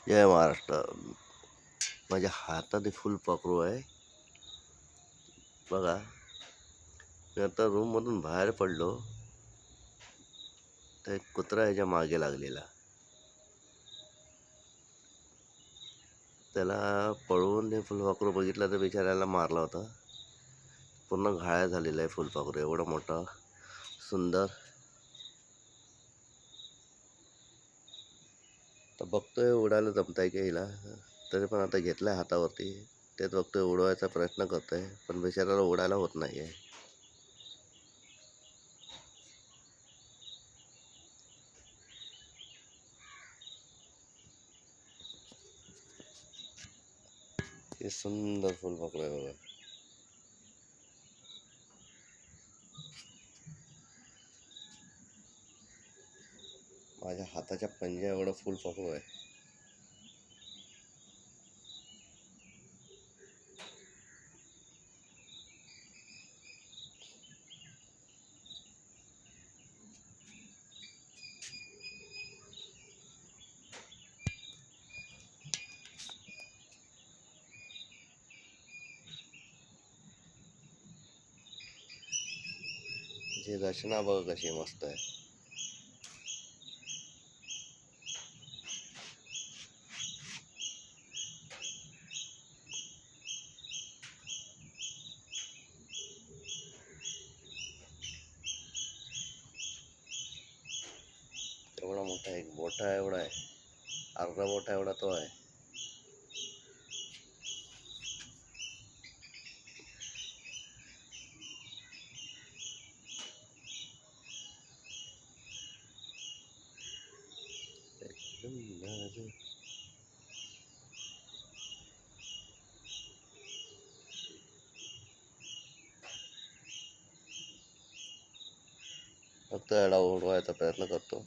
जय महाराष्ट्र. माझ्या हातात फुलपाखरू आहे बघा. मी आता रूममधून बाहेर पडलो तर एक कुत्रा ह्याच्या मागे लागलेला. त्याला पळवून हे फुलपाखरू बघितलं तर बिचाऱ्याला मारला होता. पूर्ण घाया झालेला आहे फुलपाखरू, एवढा मोठा सुंदर. तर बघतोय उडायला जमताय की हिला, तरी पण आता घेतलाय हातावरती. तेच बघतोय, उडवायचा प्रयत्न करतोय पण बिचाऱ्याला उडायला होत नाही आहे. हे सुंदर फुलपाखरू आहे बघा. माझ्या हाताच्या पंजा एवढं फुलपाखरू आहे. जी रचना बघ कशी मस्त आहे. एवढा मोठा, एक बोटा एवढा आहे, अर्धा बोटा एवढा तो आहे. एकदम नाजूक. फक्त याला उडवायचा प्रयत्न करतो.